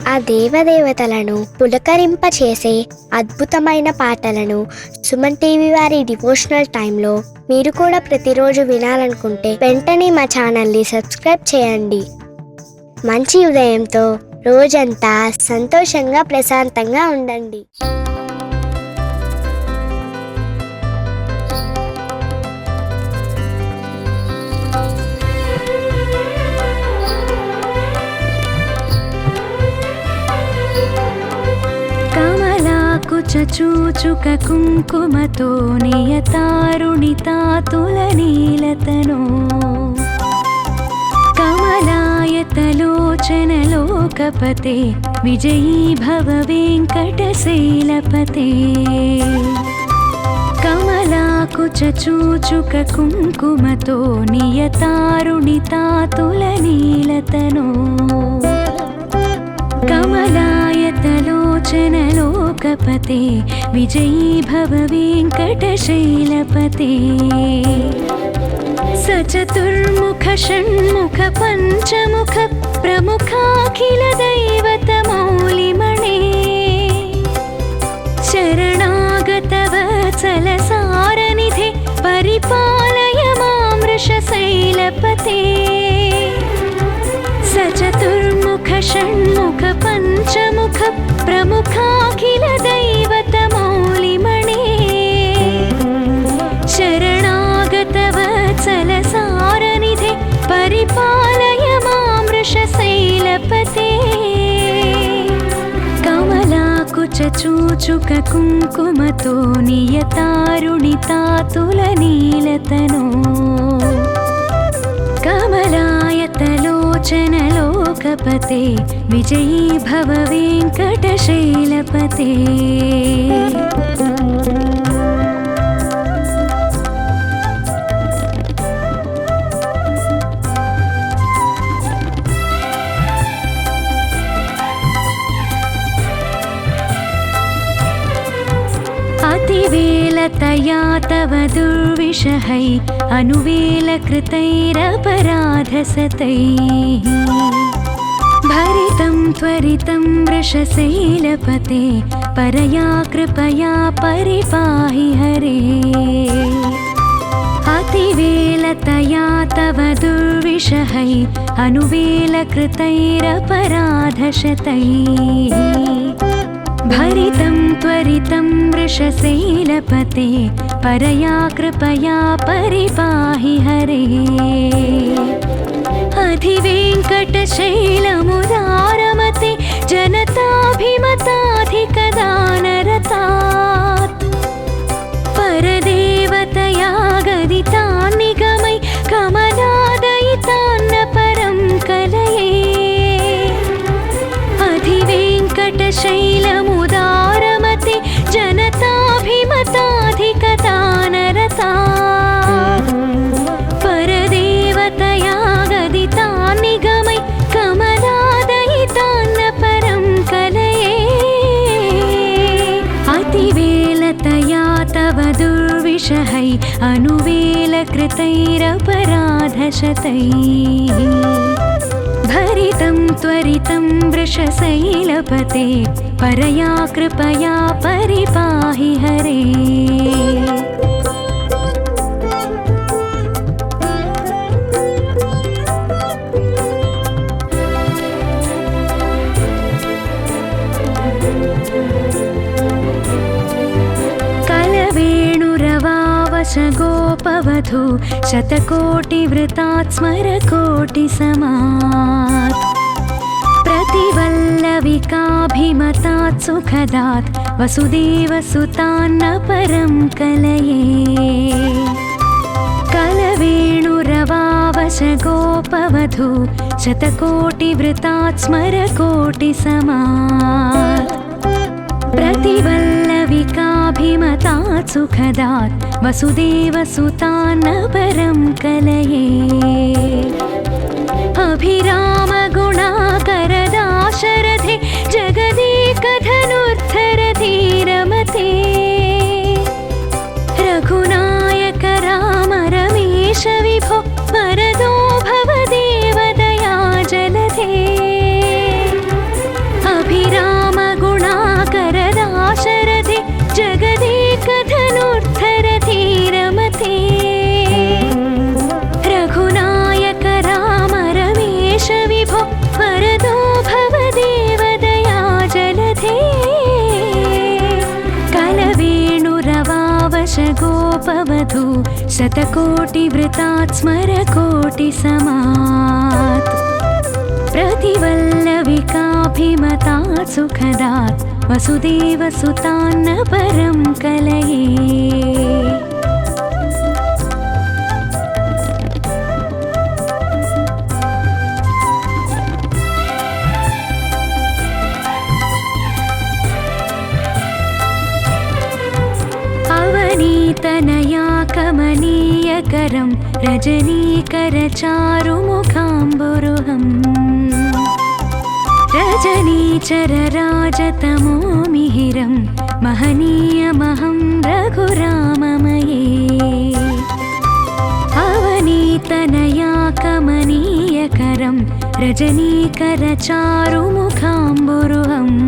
ఆ దేవదేవతలను పులకరింపచేసే అద్భుతమైన పాటలను సుమన్ టీవీ వారి డివోషనల్ టైంలో మీరు కూడా ప్రతిరోజు వినాలనుకుంటే వెంటనే మా ఛానల్ని సబ్స్క్రైబ్ చేయండి. మంచి ఉదయంతో రోజంతా సంతోషంగా ప్రశాంతంగా ఉండండి. చూచుక కుంకుమతో నియతారుణితాతులనీలతనో కమలాయతలోచనలోకపతే విజయీ భవ వెంకటశైలపతే. కమలాకుచ చూచుక కుంకుమతో నియతారుణితాతులనీలతనో కమలాయతలోచనలోకపతే విజయీ భవ వెంకటశైలపతే. సచతుర్ముఖ షణ్ముఖ పంచముఖ ప్రముఖాఖిల దైవత మౌలిమణే శరణాగత వత్సల సారనిధే పరిపాలయ మాం వృషశైలపతే. సచతుర్ముఖ షణ్ముఖ పంచముఖ ప్రముఖాఖిల దైవత మౌలిమణే శరణాగత వత్సల సారనిధే పరిపాలయ మాం వృషశైలపతే. కమలాకుచ చూచుక కుంకుమతో నియతారుణితాతులనీలతనో కమలాయతలోచనలోకపతే విజయీ భవ వెంకటశైలపతే. अतिवेलतया तव दुर्विषहै अनुवेलकृतैरपराधसतैः भरितं त्वरितं वृषशैलपते परया कृपया परिपाहि हरे. अतिवेलतया तव दुर्विषहै अनुवेलकृतैरपराधशतैः भरितं त्वरितं वृषशैलपते परया कृपया परिपाहि हरे. अधिवेङ्कटशैलमुदारमते जनताभिमताधिकदानरतात् परदेवतया गदितान्निगमै कमलादयितान्न परं कलये. अधिवेङ्कटशैलमुदारमते जनताभिमताधिकदानरतात् परदेवतया गदितान्निगमै कमलादयितान्न परं कलये. अतिवेलतया तव दुर्विषहै अनुवेलकृतैरपराधशतैः भरितं त्वरितं वृषशैलपते परया कृपया परिपाहि हरे. कलवेणुरवावश गोपवधू शतकोटिवृतात् स्मरकोटिसमात् प्रतिवल्लविकाभिमतात् सुखदात् वसुदेवसुतान्न परं कलये. कलवेणुरवावश गोपवधू शतकोटिवृतात् स्मरकोटिसमात् प्रतिवल्लविकाभिमतात् सुखदात् वसुदेवसुतान्न परं कलये. अभिरामगुणाकरदाशरथे जगदेकधनुर्धरधीरमते रघुनायक राम रमेश विभो वरदो भव देवदया जलधे. शतकोटिवृतात् स्मरकोटिसमात् प्रतिवल्लविकाभिमतात् सुखदात् वसुदेवसुतान्न परं कलये। अवनीतनया कमनीयकरं रजनीकरचारुमुखाम्बुरुहम् रजनीचरराजतमो मिहिरं महनीयमहं रघुराममये। अवनीतनया कमनीयकरं रजनीकरचारुमुखाम्बुरुहम्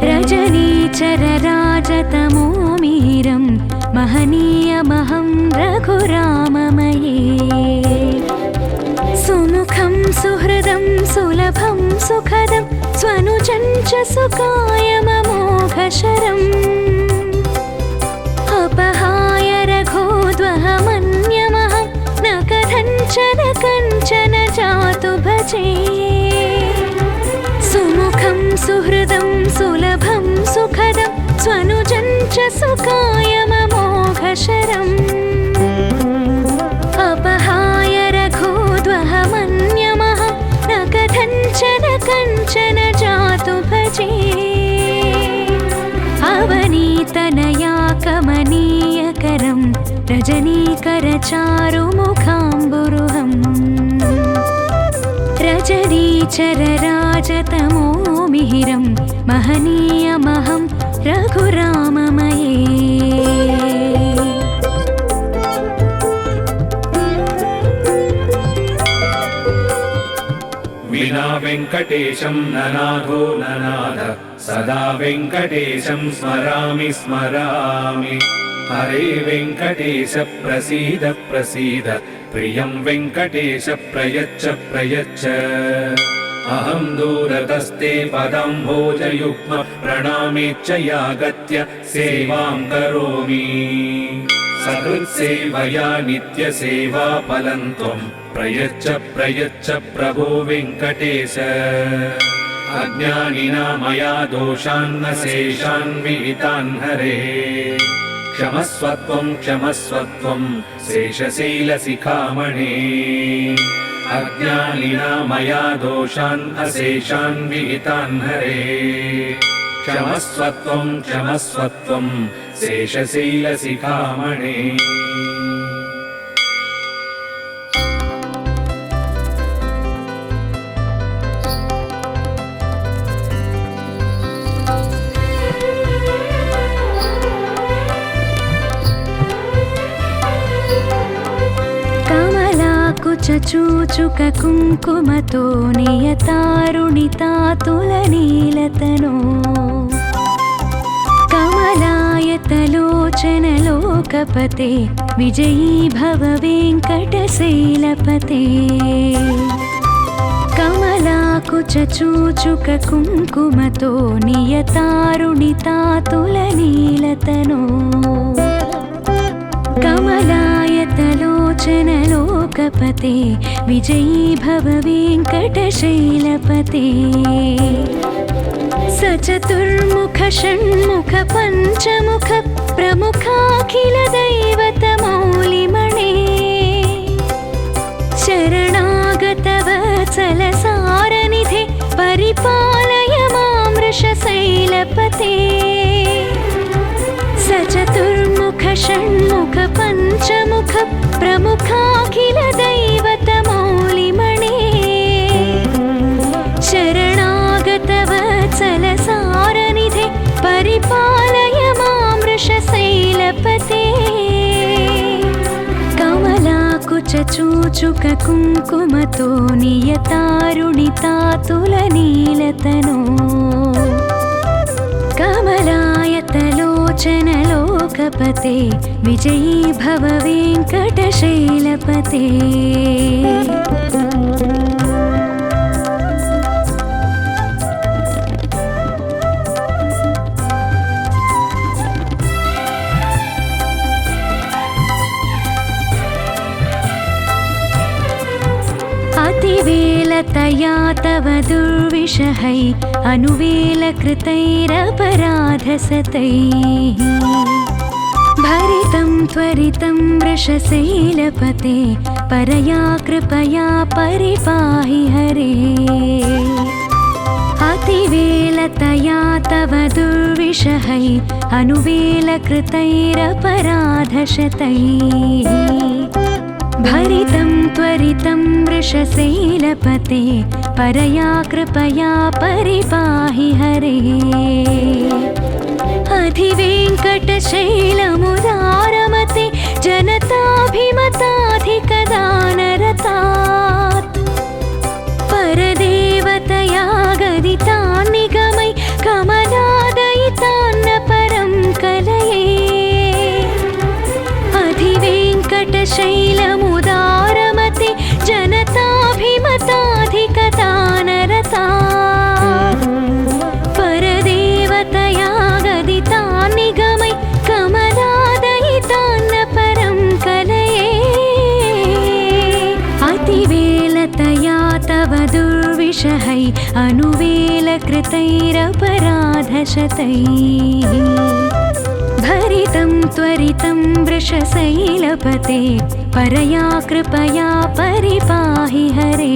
रजनीचरराजतमो मिहिरं महनीयमहं रघुराममये। सुमुखं सुहृदं सुलभं सुखदं स्वनुजं च सुकायममोघशरम् अपहाय रघोद्वहमन्यमहं न कथञ्चन कञ्चन जातु भजे। सुमुखं सुहृदं सुलभं सुखदं स्वनुजं च सुकायममोघशरम् अपहाय रघोद्वहमन्यमहं न कथञ्चन कञ्चन जातु भजे। अवनीतनया कमनीयकरं रजनीकरचारुमुखाम्बुरुहम् रजनीचरराजतमो मिहिरं महनीयमहं रघुराममये। विना वेङ्कटेशं ननाथो ननाथ सदा वेङ्कटेशं स्मरामि स्मरामि। हरे वेङ्कटेश प्रसीद प्रसीद प्रियं वेङ्कटेश प्रयच्छ प्रयच्छ। अहं दूरतस्ते पदाम्भोजयुग्म प्रणामेच्च यागत्य सेवां करोमि। सकृत्सेवया नित्यसेवाफलं त्वं प्रयच्छ प्रयच्छ प्रभो वेङ्कटेश। अज्ञानिना मया दोषान्न शेषान् विहितान् हरे। क्षमस्वत्वं क्षमस्वत्वं शेषशैलशिखामणे। अज्ञानिना मया दोषान् अशेषान् विहितान् हरे। क्षमस्वत्वं क्षमस्वत्वं शेषशैलशिखामणे। चूचुक कुङ्कुमतो नियतारुणितातुलनीलतनो कमलायतलोचनलोकपते विजयी भव वेङ्कटशैलपते। कमलाकुचूचुक कुङ्कुमतो नियतारुणितातुलनीलतनो कमलायतलोचनलोकपते विजयी भव वेङ्कटशैलपते। सचतुर्मुख षण्मुख पञ्चमुख प्रमुखाखिलदैवतमौलिमणे। शरणागतवत्सलसारनिधे परिपालय मां वृषशैलपते। सचतुर्मुख षण्मुख पञ्चमुख प्रमुखाखिलदैवतमौलिमणे। शरणागतवत्सलसारनिधे परिपालय मां वृषशैलपते। कमलाकुचूचुक कुङ्कुमतो नियतारुणितातुलनीलतनो कमलायतलोचनलोकपते विजयी भव वेङ्कटशैलपते। अधिवेलतया तव दुर्विषहै अनुवेलकृतैरपराधसतैः भरितं त्वरितं वृषशैलपते परया कृपया परिपाहि हरे अतिवेलतया तव दुर्विषहै अनुवेलकृतैरपराधशतैः भरितं त्वरितं वृषशैलपते परया कृपया परिपाहि हरे अधिवेङ्कटशैलमुदारमते जनताभिमताधिकदानरतात् परदेवतया गदितान् निगमै कमलादयितान्न परं कलये अधिवेङ्कटशैलमुदारमते जनताभिमताधिकदानरतात् परदेवतया गदितान् निगमै कमलादयितान्न परं कलये अतिवेलतया तव दुर्विषहै अनुवेलकृतैरपराधशतैः भरितं त्वरितं वृषशैलपते परया कृपया परिपाहि हरे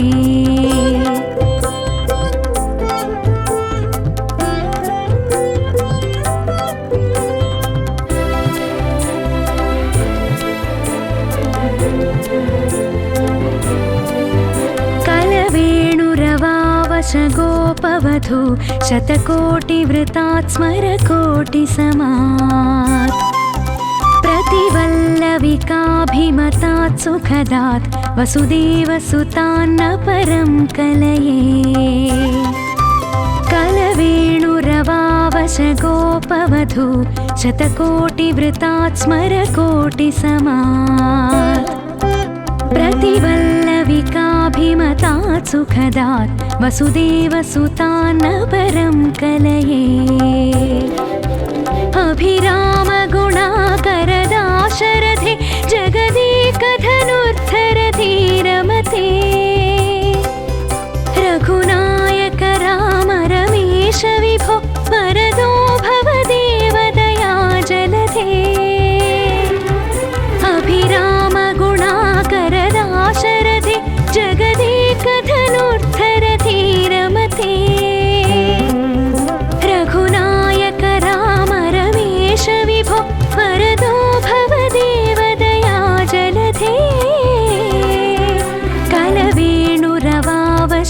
गोपवधू शतकोटिवृतात् स्मरकोटिसमात् प्रतिवल्लविकाभिमतात् सुखदात् वसुदेवसुतान्न परं कलये कलवेणुरवावशगोपवधू शतकोटिवृतात् स्मरकोटिसमात् प्रतिवल्लविकाभिमतात् सुखदात् वसुदेवसुतान्न परं कलये अभिरामगुणाकरदाशरथे जगदेकधनुर्धरधीरमते रघुनायक राम रमेश विभो वरदो भवदेवदया जलधे अभिरामगुणाकरदाशरथे जगदेकधनुर्धरधीरमते रघुनायक राम रमेश विभो वरदो भवदेवदया जलधे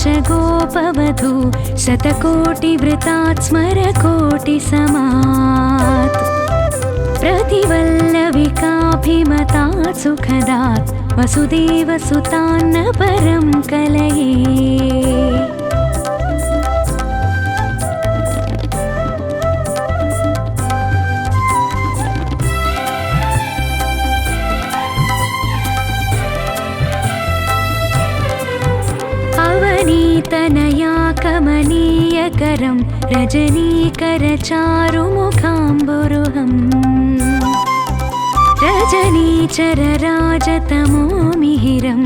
कलवेणुरवावशगोपवधू शतकोटिवृतात् स्मरकोटिसमात् प्रतिवल्लविकाभिमतात् सुखदात् वसुदेवसुतान्न परं कलये अवनीतनया कमनीयकरं रजनीकरचारुमुखाम्बुरुहम् रजनीचरराजतमो मिहिरं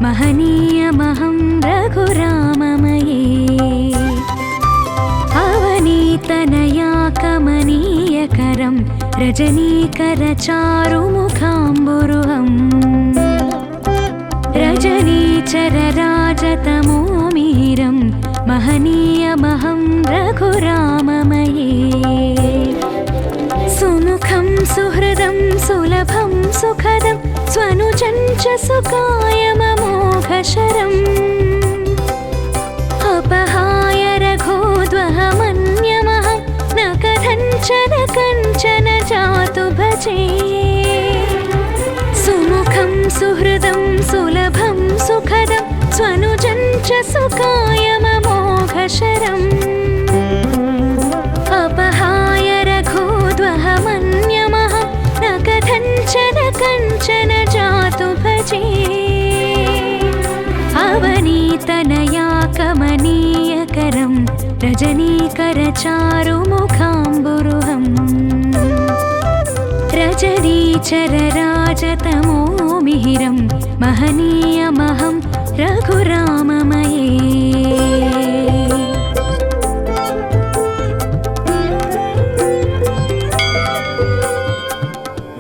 महनीयमहं रघुराममये अवनीतनया कमनीयकरं रजनीकरचारुमुखाम्बुरुहम् रजनीचरराजतमो मिहिरं महनीयमहं रघुराममये सुमुखं सुहृदं सुलभं सुखदं स्वनुजं च सुकायममोघशरम् अपहाय रघोद्वहमन्यमहं न कथञ्चन कञ्चन जातु भजे सुमुखं सुहृदं सुलभं सुखदं स्वनुजं च सुकायममोघशरम् अपहाय रघोद्वहमन्यमहं न कथञ्चन कञ्चन जातु भजे अवनीतनया कमनीयकरं रजनीकरचारुमुखाम्बुरुहम् रजनीचरराजतमो मिहिरं महनीयमहं रघुराममये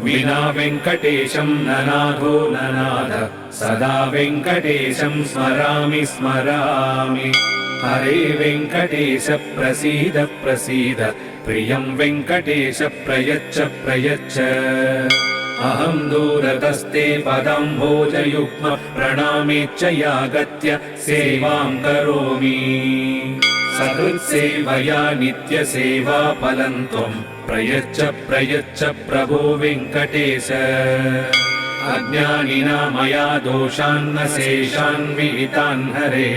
विना वेङ्कटेशं ननाथो ननाथ सदा वेङ्कटेशं स्मरामि स्मरामि हरे वेङ्कटेश प्रसीद प्रसीद प्रियं वेङ्कटेश प्रयच्छ प्रयच्छ अहं दूरतस्ते पदाम्भोजयुग्म प्रणामेच्च यागत्य सेवां करोमि सकृत्सेवया नित्यसेवाफलं त्वं प्रयच्छ प्रयच्छ प्रभो वेङ्कटेश अज्ञानिना मया दोषान्न शेषान् विहितान् हरे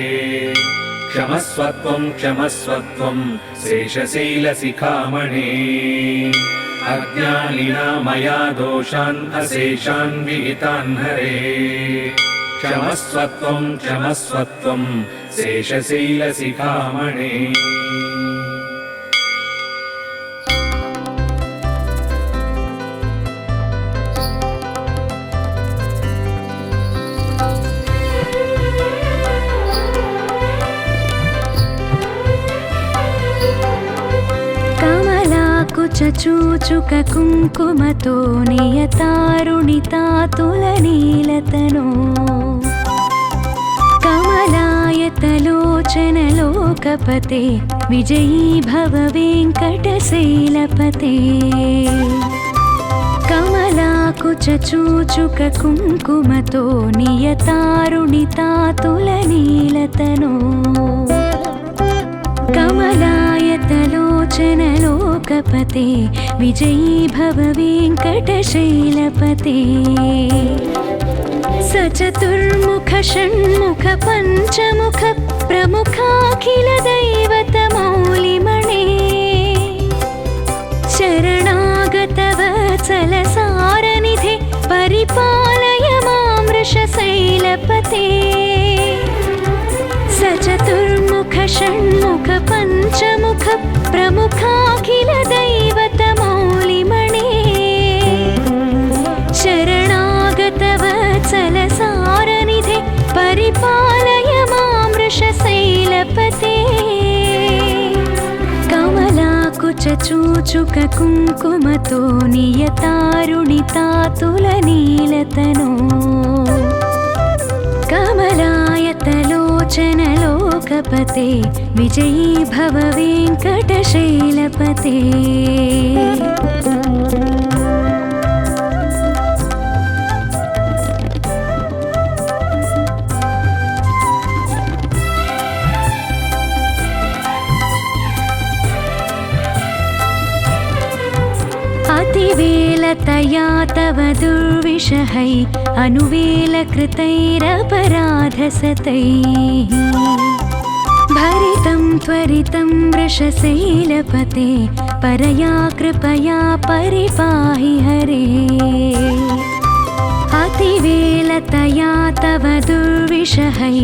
क्षमस्वत्वं क्षमस्वत्वं शेषशैलशिखामणे अज्ञानिना मया दोषान् अशेषान् विहितान् हरे क्षमस्वत्वं क्षमस्वत्वं शेषशैलशिखामणे चूचुक कुङ्कुमतो नियतारुणितातुलनीलतनो कमलायतलोचनलोकपते विजयी भव वेङ्कटशैलपते कमलाकुचूचुक कुङ्कुमतो नियतारुणितातुलनीलतनो कमलायतलोचनलोकपते विजयी भव वेङ्कटशैलपते सचतुर्मुख षण्मुख पञ्चमुख प्रमुखाखिल दैवतमौलिमणे शरणागतवत्सलसारनिधे परिपालय मां वृषशैलपते सचतुर्मुख षण्मुख पञ्चमुख प्रमुखाखिल दैवतमौलिमणे शरणागतवत्सलसारनिधे परिपालय मां वृषशैलपते कमलाकुचूचुक कुङ्कुमतो नियतारुणितातुलनीलतनो कमलायतलोचनलोकपते विजयी भव वेङ्कटशैलपते अतिवेलतया तव दुर्विषहै अनुवेलकृतैरपराधसतैः भरितं त्वरितं वृषशैलपते परया कृपया परिपाहि हरे अतिवेलतया तव दुर्विषहै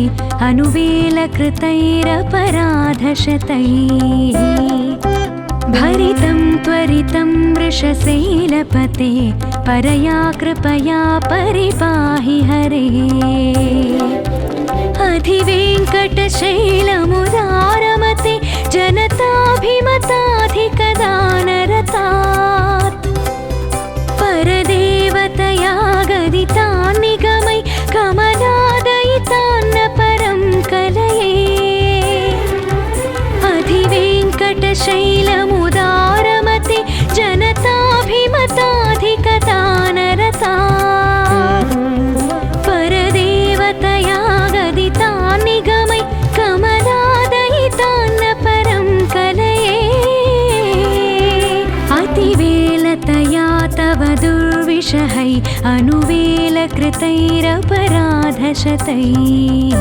अनुवेलकृतैरपराधशतैः भरितं त्वरितं वृषशैलपते परया कृपया परिपाहि हरे अधिवेङ्कटशैलमुदारमते जनताभिमताधिकदानरतात् परदेवतया गदितान् निगमै कमलादयितान्न परं कलये अधिवेङ्कटशैलमुदारमते जनताभिमताधिकदानरतात् परदेवतया गदितान् निगमै कमलादयितान्न परं कलये अतिवेलतया तव दुर्विषहै अनुवेलकृतैरपराधशतैः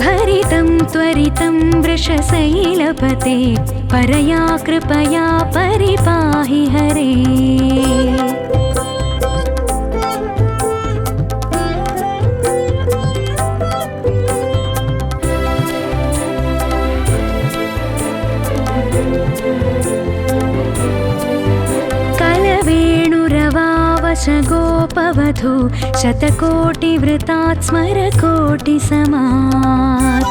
भरितं त्वरितं वृषशैलपते परया कृपया परिपाहि हरे कलवेणुरवावश गोपवधू शतकोटिवृतात्स्मरकोटिसमात्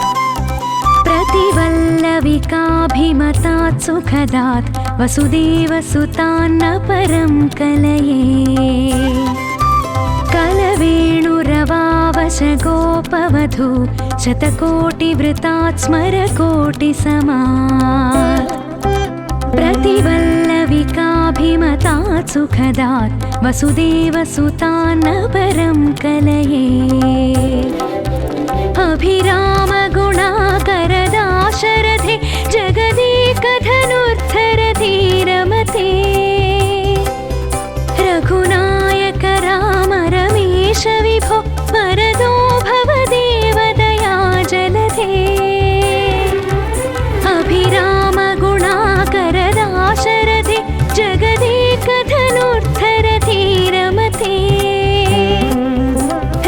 प्रतिवल्लविकाभिमतात् सुखदात् वसुदेवसुतान्न परं कलये कलवेणुरवावशगोपवधू शतकोटिवृतात् स्मरकोटिसमात् प्रतिवल्लविकाभिमतात् सुखदात् वसुदेवसुतान्न परं कलये अभिरामगुणाकरदाशरथे जगदेकधनुर्धरधीरमते रघुनायक राम रमेश विभो वरदो भव देवदया जलधे अभिरामगुणाकरदाशरथे जगदेकधनुर्धरधीरमते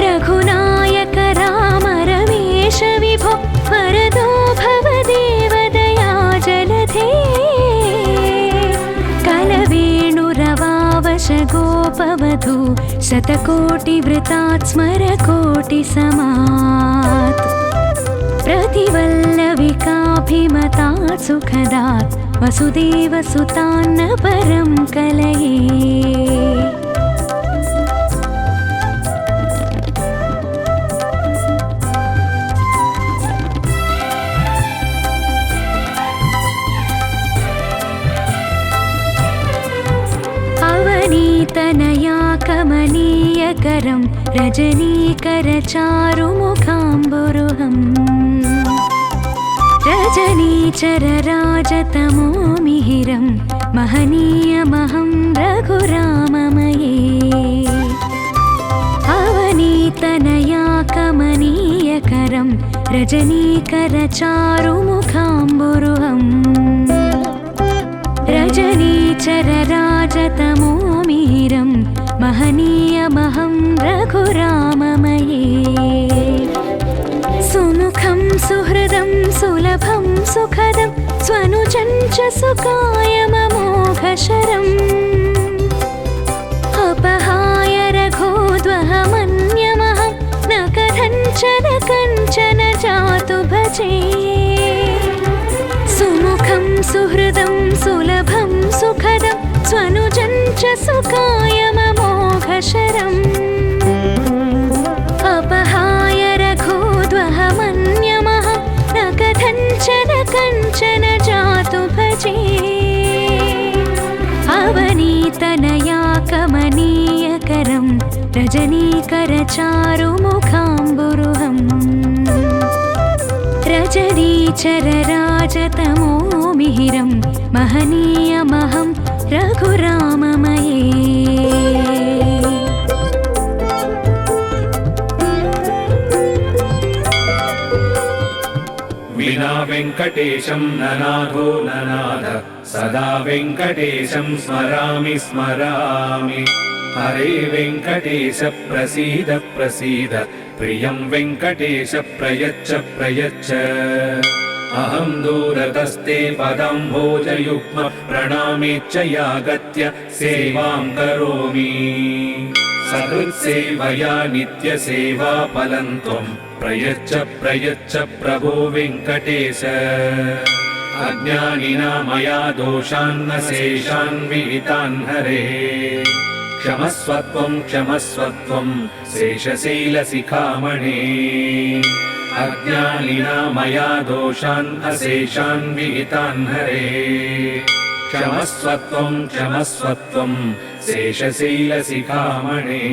रघुनायक राम रमेश विभो वरदो भव देवदया जलधे कलवेणुरवावशगोपवधू शतकोटिवृतात् स्मरकोटिसमात् प्रतिवल्लविकाभिमतात् सुखदात् वसुदेवसुतान्न परं कलये अवनीतनया कमनीयकरं रजनीकरचारुमुखाम्बुरुहम् रजनीचरराजतमो मिहिरं महनीयमहं रघुराममये अवनीतनया कमनीयकरं रजनीकरचारुमुखाम्बुरुहम् रजनीचरराजतमो मिहिरं महनीयमहं रघुराममये सुमुखं सुहृदं सुलभं सुखदं स्वनुजं च सुकायममोघशरम् अपहाय रघोद्वहमन्यमहं न कथञ्चन जातु भजे सुमुखं सुहृदं सुलभं सुखदं स्वनुजं च सुकायममोघशरम् अपहाय रघोद्वहमन्यमहं न कथञ्चन जातु भजे अवनीतनया कमनीयकरं रजनीकरचारुमुखाम्बुरुहम् रजनीचरराजतमो मिहिरं महनीयमहं रघुराममये विना वेङ्कटेशं ननाथो ननाथ सदा वेङ्कटेशं स्मरामि स्मरामि हरे वेङ्कटेश प्रसीद प्रसीद प्रियं वेङ्कटेश प्रयच्छ प्रयच्छ अहं दूरतस्ते पदाम्भोजयुग्म प्रणामेच्च यागत्य सेवां करोमि सकृत्सेवया नित्यसेवा फलं त्वं प्रयच्छ प्रयच्छ प्रभो वेङ्कटेश अज्ञानिना मया दोषान्न शेषान् विहितान् हरे क्षमस्वत्वं क्षमस्वत्वं शेषशैलशिखामणे अज्ञानिना मया दोषान् अशेषान् विहितान् हरे क्षमस्वत्वं क्षमस्वत्वं शेषशैलशिखामणे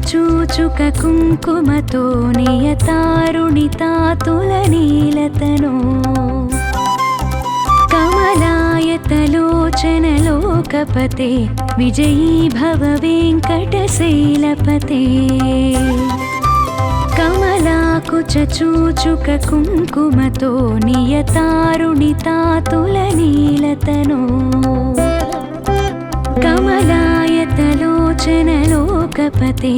चूचुक कुङ्कुमतो नियतारुणितातुलनीलतनो कमलायतलोचनलोकपते विजयी भव वेङ्कटशैलपते कमलाकुचूचुक कुङ्कुमतो नियतारुणितातुलनीलतनो कमलायतलोचन लोकपते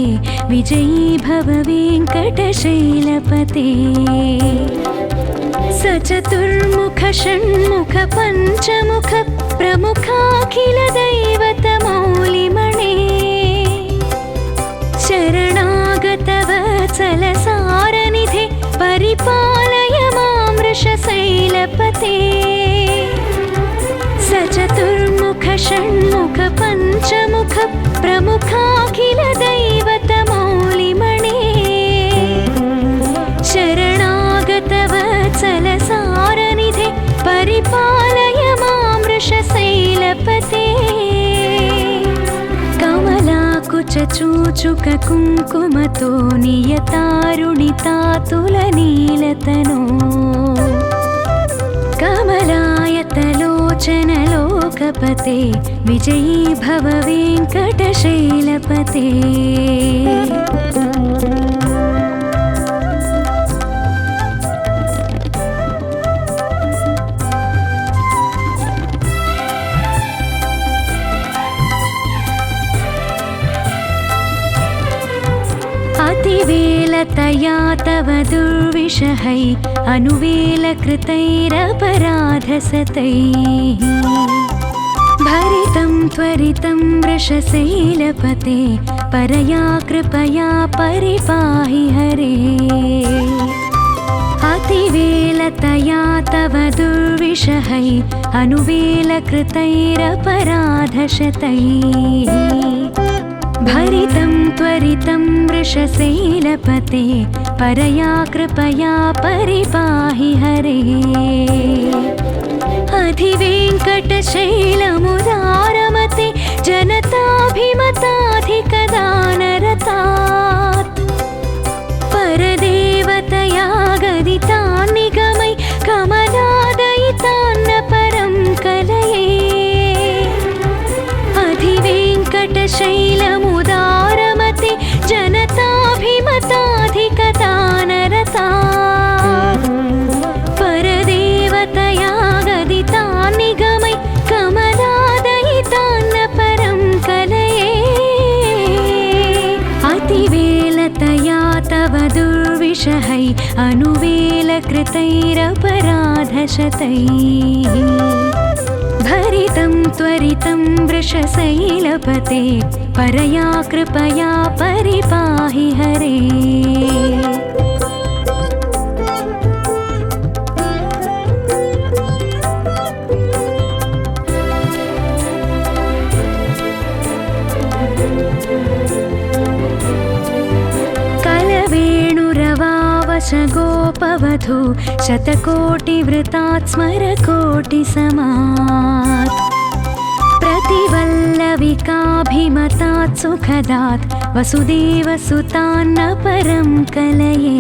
विजयी भव वेङ्कटशैलपते सचतुर्मुख षण्मुख पञ्चमुख प्रमुखाखिल दैवतमौलिमणे शरणागत वत्सल सारनिधे परिपालय मां वृषशैलपते सचतुर्मुख षण्मुख पञ्चमुख प्रमुखाखिल दैवतमौलिमणे शरणागत वत्सल सारनिधे परिपालय मां वृषशैलपते कमलाकुचूचुक कुङ्कुमतो नियतारुणितातुलनीलतनो कमलायतलोचन लोकपते विजयी भव वेङ्कटशैलपते अतिवेलतया तव दुर्विषहै अनुवेलकृतैरपराधसतैः भरितं त्वरितं वृषशैलपते परया कृपया परिपाहि हरे अतिवेलतया तव दुर्विषहै अनुवेलकृतैरपराधशतैः भरितं त्वरितं वृषशैलपते परया कृपया परिपाहि हरे अधिवेङ्कटशैलमुदारमते जनताभिमताधिकदानरतात् परदेवतया गदितान् निगमै कमलादयितान्न परं कलये अधिवेङ्कटशैलमुदारमते जनताभिमताधिकदानरतात् परदेवतया गदितान् निगमै कमलादयितान्न परं कलये अतिवेलतया तव दुर्विषहै अनुवेलकृतैरपराधशतैः भरितं त्वरितं वृषशैलपते परया कृपया परिपाहि हरे कलवेणुरवावश गोपवधू शतकोटिवृतात् स्मरकोटिसमात् प्रतिवल्लविकाभिमतात् सुखदात् वसुदेवसुतान्न परं कलये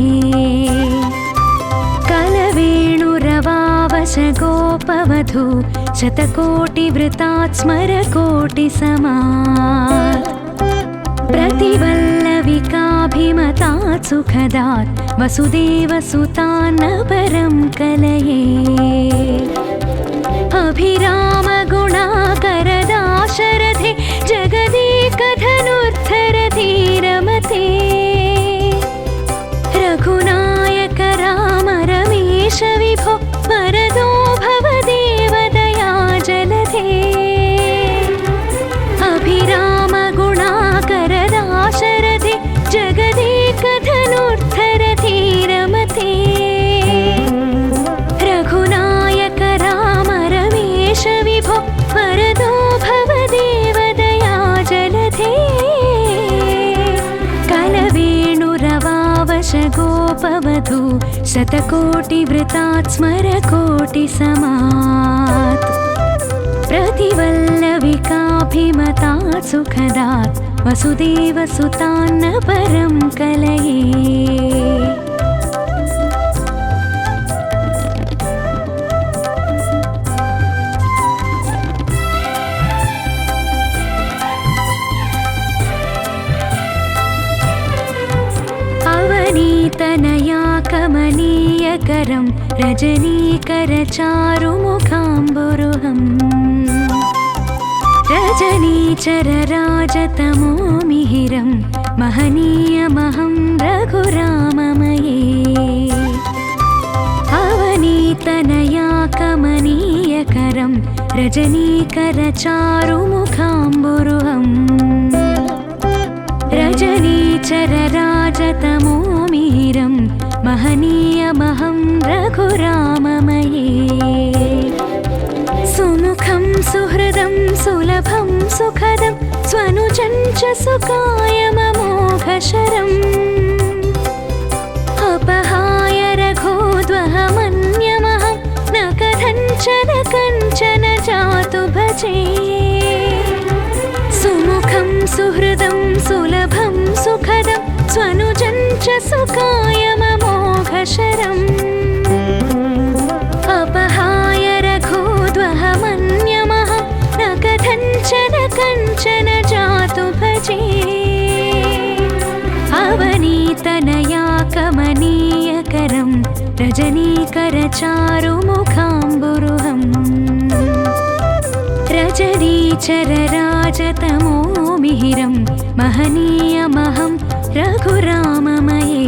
कलवेणुरवावश गोपवधू शतकोटिवृतात् स्मरकोटिसमात् प्रतिवल्लविकाभिमतात् सुखदात् वसुदेवसुतान्न परं कलये अभिरामगुणाकरदाशरथे जगदेकधनुर्धरधीरमते रघुनायक राम रमेश विभो वरदो भव देवदया जलधे अभिरामगुणाकरदाशरथे जगदेकधनुर्धरधीरमते रघुनायक राम रमेश विभो वरदो भव देवदया जलधे कलवेणुरवावश गोपवधू शतकोटिवृतात् स्मरकोटिसमात् प्रतिवल्लविकाभिमतात् सुखदात् वसुदेवसुतान्न परं कलये अवनीतनया कमनीयकरं रजनीकरचारुमुखाम्बुरुहम् रजनीचरराजतमो मिहिरं महनीयमहं रघुराममये अवनीतनया कमनीयकरं रजनीकरचारुमुखाम्बुरुहम् रजनीचरराजतमो मिहिरं महनीयमहं रघुराममये सुमुखं सुहृदं सुलभं सुखदं स्वनुजं च सुकायममोघशरम् अपहाय रघोद्वहमन्यमहं न कथञ्चन कञ्चन जातु भजे सुमुखं सुहृदं सुलभं सुखदं स्वनुजं च सुकायममोघशरम् अपहाय रघोद्वहमन्यमहं न कथञ्चन कञ्चन जातु भजे अवनीतनया कमनीयकरं रजनीकरचारुमुखाम्बुरुहम् रजनीचरराजतमो मिहिरं महनीयमहं रघुराममये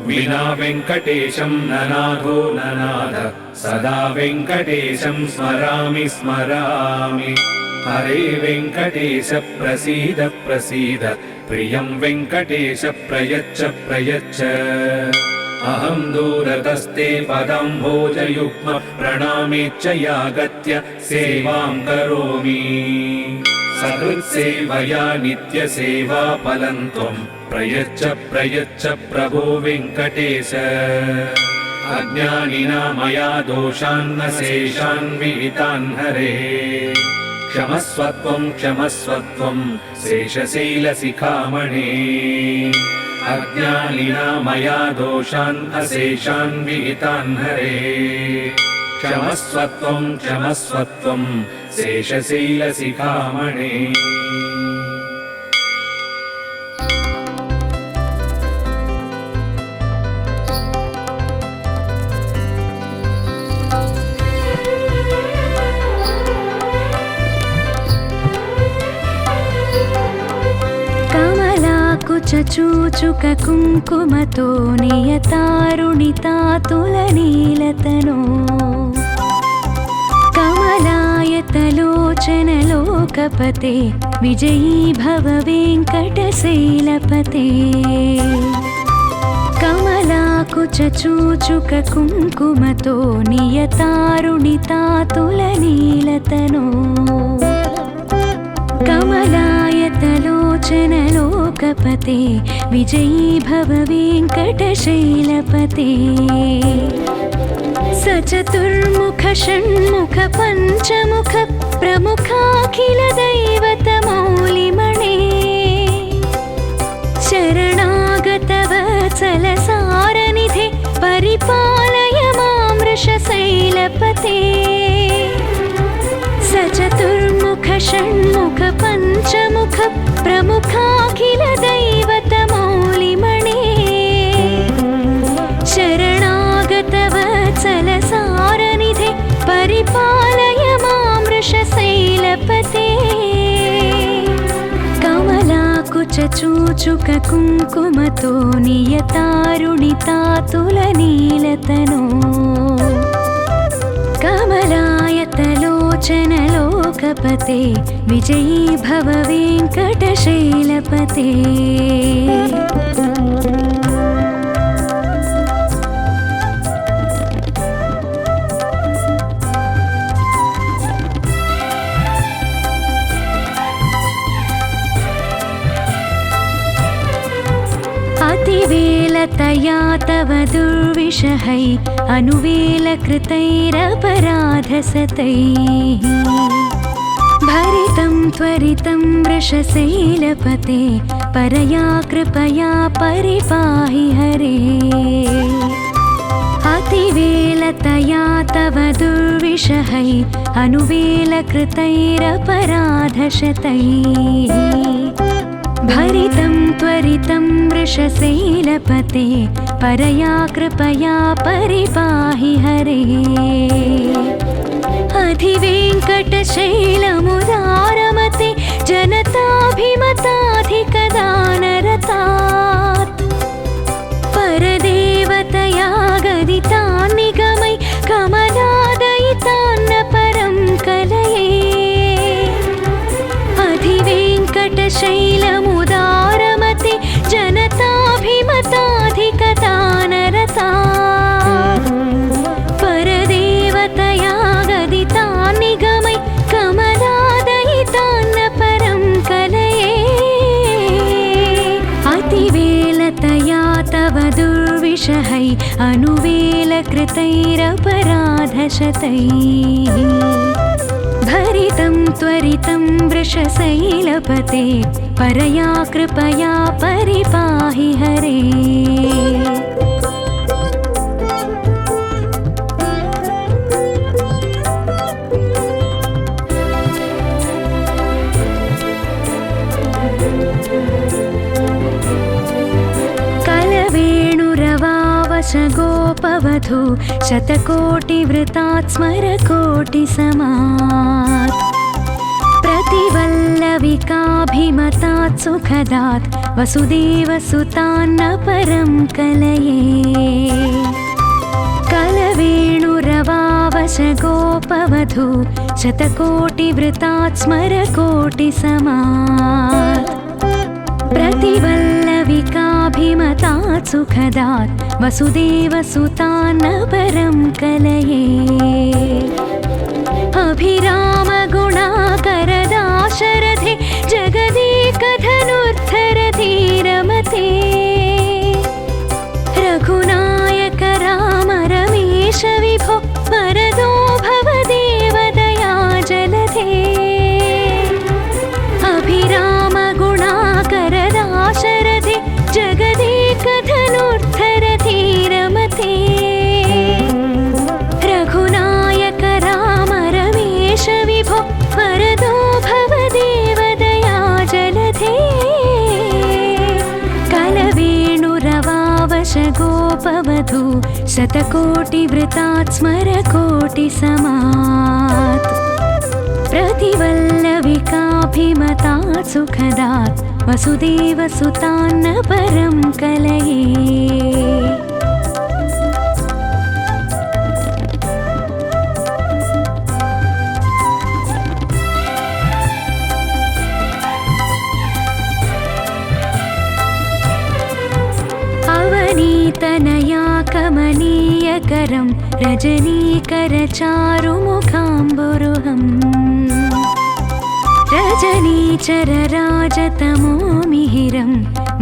विना वेङ्कटेशं ननाथो ननाथ सदा वेङ्कटेशं स्मरामि स्मरामि हरे वेङ्कटेश प्रसीद प्रसीद प्रियं वेङ्कटेश प्रयच्छ प्रयच्छ अहं दूरतस्ते पदाम्भोजयुग्म प्रणामेच्च यागत्य सेवां करोमि सकृत्सेवया नित्यसेवाफलं त्वं प्रयच्छ प्रयच्छ प्रभो वेङ्कटेश अज्ञानिना मया दोषान्न शेषान् विहितान् हरे क्षमस्वत्वं शेषशैलशिखामणे अज्ञानिना मया दोषान् अशेषान् विहितान् हरे क्षमस्वत्वं शेषशैलशिखामणे चूचुक कुङ्कुमतो नियतारुणितातुलनीलतनो कमलायतलोचनलोकपते विजयी भव वेङ्कटशैलपते कमलाकुचूचुक कुङ्कुमतो नियतारुणितातुलनीलतनो कमलायतलोचनलोकपते विजयी भव वेङ्कटशैलपते सचतुर्मुख षण्मुख पञ्चमुख प्रमुखाखिल दैवतमौलिमणे शरणागतवत्सलसारनिधे परिपालय मां वृषशैलपते सचतुर्मुख षण्मुख पञ्चमुख प्रमुखाखिल दैवतमौलिमणे शरणागतवत्सलसारनिधे परिपालय मां वृषशैलपते कमलाकुचूचुक कुङ्कुमतो नियतारुणितातुलनीलतनो कमलायतलोचनलोकपते विजयी भव वेङ्कटशैलपते अतिवेलतया तव दुर्विषहै अनुवेलकृतैरपराधसतैः भरितं त्वरितं वृषशैलपते परया कृपया परिपाहि हरे अतिवेलतया तव दुर्विषहै अनुवेलकृतैरपराधशतैः भरितं त्वरितं वृषशैलपते परया कृपया परिपाहि हरे अधिवेङ्कटशैलमुदारमते जनताभिमताधिकदानरतात् परदेवतया गदितान् निगमै कमलादयितान्न परं कलये अधिवेङ्कटशैलमुदारमते जनताभिमताधिकदानरतात् परदेवतया गदितान् निगमै कमलादयितान्न परं कलये अतिवेलतया तव दुर्विषहै अनुवेलकृतैरपराधशतैः भरितं त्वरितं वृषशैलपते परया कृपया परिपाहि हरे गोपवधू शतकोटिवृतात् स्मरकोटिसमात् प्रतिवल्लविकाभिमतात् सुखदात् वसुदेवसुतान्न परं कलये कलवेणुरवावशगोपवधू शतकोटिवृतात् स्मरकोटिसमात् प्रतिवल्लविकाभिमतात् सुखदात् वसुदेवसुतान्न परं कलये अभिरामगुणाकरदाशरथे जगदेकधनुर्धरधीरमते रघुनायक राम रमेश विभो वरदो भवदेवदया जलधे अभिरामगुणाकरदाशरथे जगदेकधनुर्धरधीरमते रघुनायक राम रमेश विभो वरदो भवदेवदया जलधे कलवेणुरवावशगोपवधू शतकोटिवृतात् स्मरकोटिसमात् प्रतिवल्लविकाभिमतात् सुखदात् वसुदेवसुतान्न परं कलये अवनीतनया कमनीयकरं रजनीकरचारुमुखाम्बुरुहम् रजनीचरराजतमो मिहिरं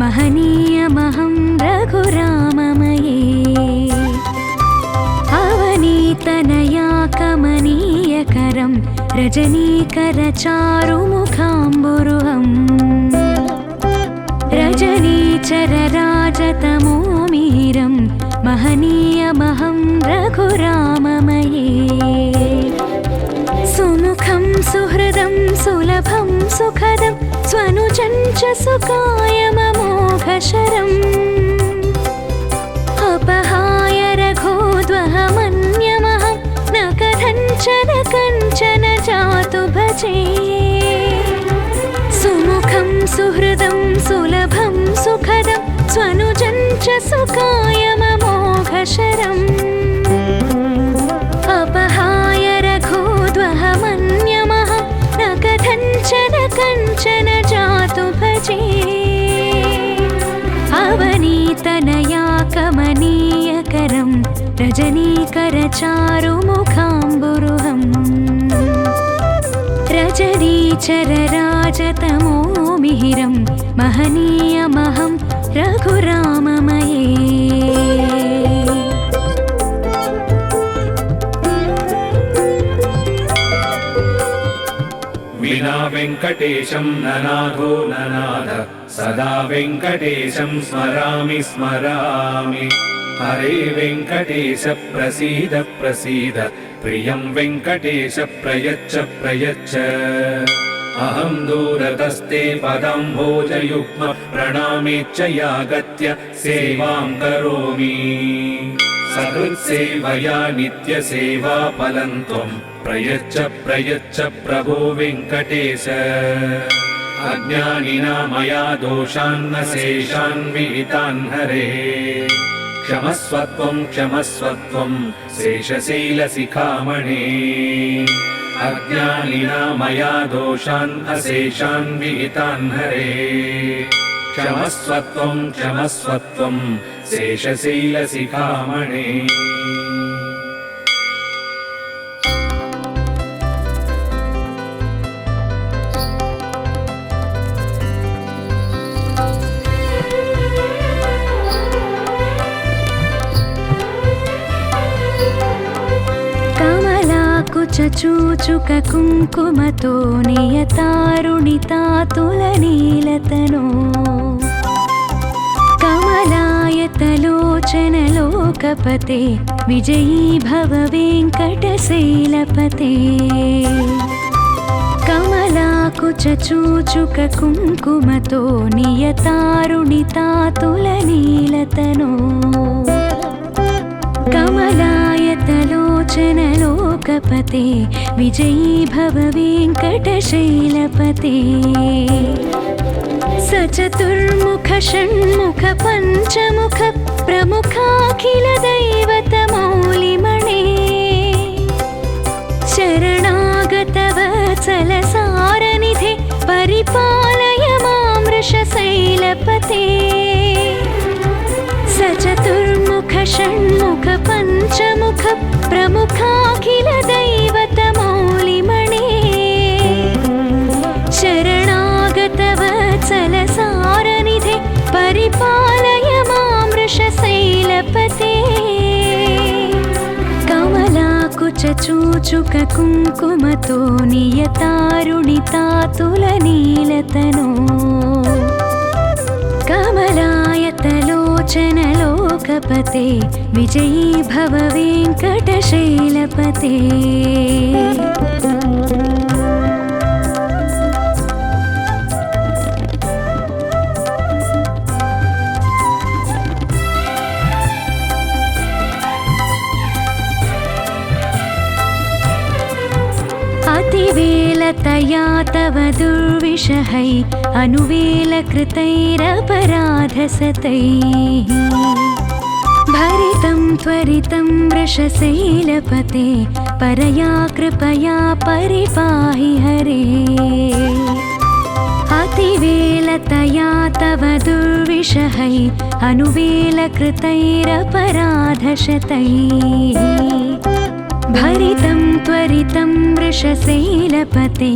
महनीयमहं रघुराममये अवनीतनया कमनीयकरं रजनीकरचारुमुखाम्बुरुहम् रजनीचरराजतमो मिहिरं महनीयमहं रघुराममये सुमुखं सुहृदं सुलभं सुखदं स्वनुजं च सुकायममोघशरम् अपहाय रघोद्वहमन्यमहं न कथञ्चन जातु भजे सुमुखं सुहृदं सुलभं सुखदं स्वनुजं च सुकायममोघशरम् अपहाय रघोद्वहमन्यमहं न कथञ्चन जातु भजे अवनीतनया कमनीयकरं रजनीकरचारुमुखाम्बुरुहम् रजनीचरराजतमो मिहिरं महनीयमहं रघुराममये विना वेङ्कटेशं ननाथो ननाथ सदा वेङ्कटेशं स्मरामि स्मरामि हरे वेङ्कटेश प्रसीद प्रसीद प्रियं वेङ्कटेश प्रयच्छ प्रयच्छ अहं दूरतस्ते पदम्भोजयुग्म प्रणामेच्छयागत्य सेवां करोमि सकृत्सेवया नित्यसेवा फलं त्वं प्रयच्छ प्रभो वेङ्कटेश अज्ञानिना मया दोषान्न शेषान् विहितान् हरे क्षमस्वत्वं शेषशैलशिखामणे अज्ञानिना मया दोषान् अशेषान् विहितान् हरे क्षमस्वत्वं शेषशैलशिखामणे చూచుక కుంకుమతో నియతారుణితాతులనీలతనో కమలాయతలోచనలోకపతే విజయీ భవ వెంకటశైలపతే కమలాకుచ చూచుక కుంకుమతో నియతారుణితాతులనీలతనో कमलायतलोचनलोकपते विजयी भव वेङ्कटशैलपते सचतुर्मुख षण्मुख पञ्चमुख प्रमुखाखिल दैवतमौलिमणे शरणागतवत्सलसारनिधे परिपालय मां वृषशैलपते सचतुर्मुख षण्मुख पञ्चमुख प्रमुखाखिल दैवतमौलिमणे शरणागतवत्सलसारनिधे परिपालय मां वृषशैलपते कमलाकुच चूचुक कुङ्कुमतो नियतारुणितातुलनीलतनो कमलायतलोचनलोकपते विजयी भव वेङ्कटशैलपते अतिवेलतया तव दुर्विषहै अनुवेलकृतैरपराधसतैः भरितं त्वरितं वृषशैलपते परया कृपया परिपाहि हरे अतिवेलतया तव दुर्विषहै अनुवेलकृतैरपराधशतैः भरितं त्वरितं वृषशैलपते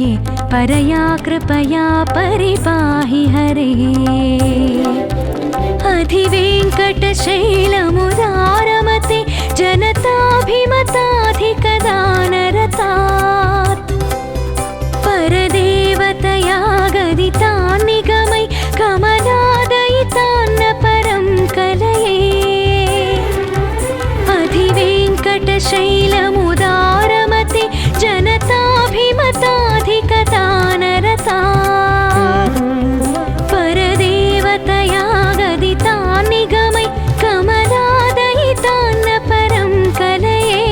परया कृपया परिपाहि हरे अधिवेङ्कटशैलमुदारमते जनताभिमताधिकदानरतात् परदेवतया गदितान् निगमै कमलादयितान्न परं कलये अधिवेङ्कटशैलमुदारमते जनताभिमताधिकदानरतात् परदेवतया गदितान् निगमै कमलादयितान्न परं कलये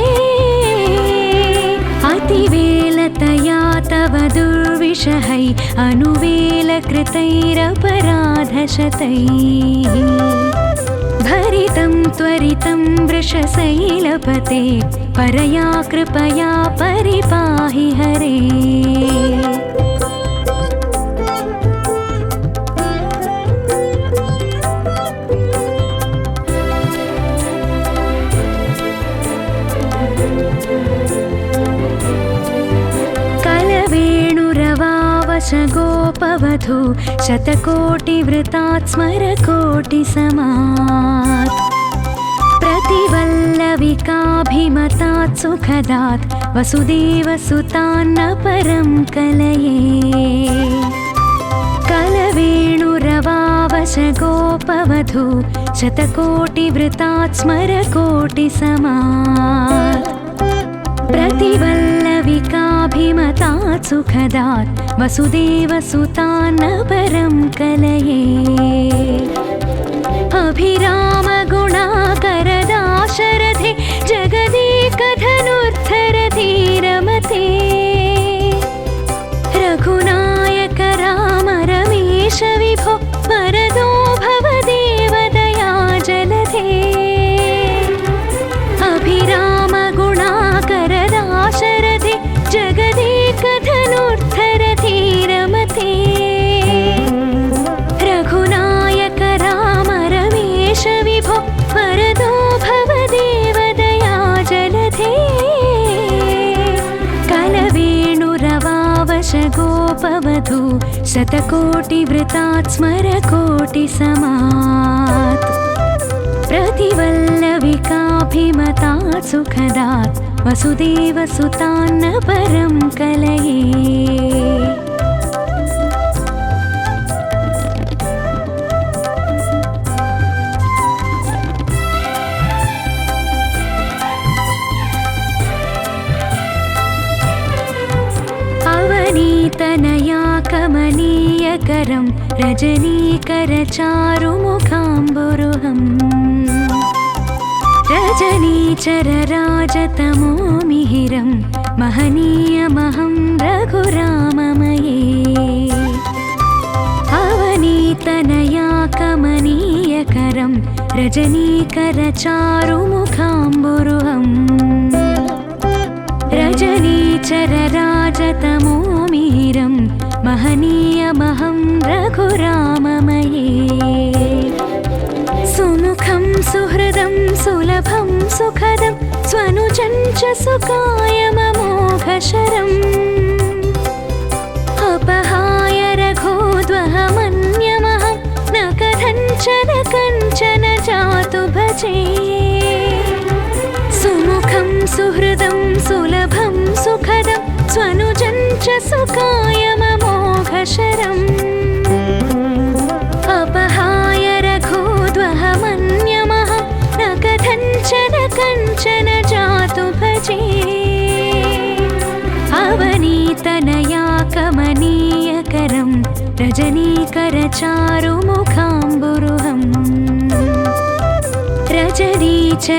अतिवेलतया तव दुर्विषहै अनुवेलकृतैरपराधशतैः भरितं त्वरितं वृषशैलपते परया कृपया परिपाहि हरे कलवेणुरवावशगोपवधू शतकोटिवृतात् स्मरकोटिसमात् प्रतिवल्लविकाभिमतात् सुखदात् वसुदेवसुतान्न परं कलये कलवेणुरवावशगोपवधू शतकोटिवृतात् स्मरकोटिसमात् प्रतिवल्लविका कृपाभिमतात् सुखदात् वसुदेवसुतान्न परं कलये अभिरामगुणाकरदाशरथे जगदेकधनुर्धरधीरमते रघुनायक राम रमेश विभो वरदो भव देवदया जलधे अभिरामगुणाकरदाशरथे जगदेकधनुर्धरधीरमते रघुनायक राम रमेश विभो वरदो भव देवदया जलधे कलवेणुरवावश गोपवधू शतकोटिवृतात् स्मरकोटिसमात् प्रतिवल्लविकाभिमतात् सुखदात् वसुदेवसुतान्न परं कलये अवनीतनया कमनीयकरं रजनीकरचारुमुखाम्बुरुहम् रजनीचरराजतमो मिहिरं महनीयमहं रघुराममये अवनीतनया कमनीयकरं रजनीकरचारुमुखाम्बुरुहम् रजनीचरराजतमो मिहिरं महनीयमहं रघुराममये सुमुखं सुहृदं सुलभं सुखदं स्वनुजं च सुकायममोघशरम् अपहाय रघोद्वहमन्यमहं न कथञ्चन जातु भजे सुमुखं सुहृदं सुलभं सुखदं स्वनुजं च सुकायममोघशरम् अपहाय रघोद्वहमन्यमहं न कथञ्चन जातु भजे अवनीतनया कमनीयकरं रजनीकरचारुमुखाम्बुरुहम्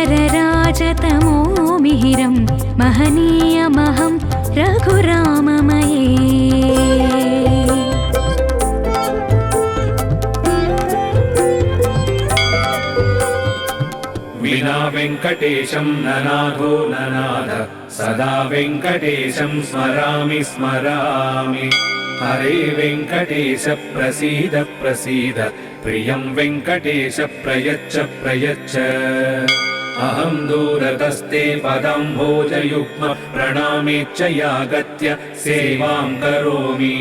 रजनीचरराजतमो मिहिरं महनीयमहं रघुराममये विना वेङ्कटेशं ननाथो ननाथ सदा वेङ्कटेशं स्मरामि स्मरामि हरे वेङ्कटेश प्रसीद प्रसीद प्रियं वेङ्कटेश प्रयच्छ प्रयच्छ अहं दूरतस्ते पदाम्भोजयुग्म प्रणामेच्छयागत्य सेवां करोमि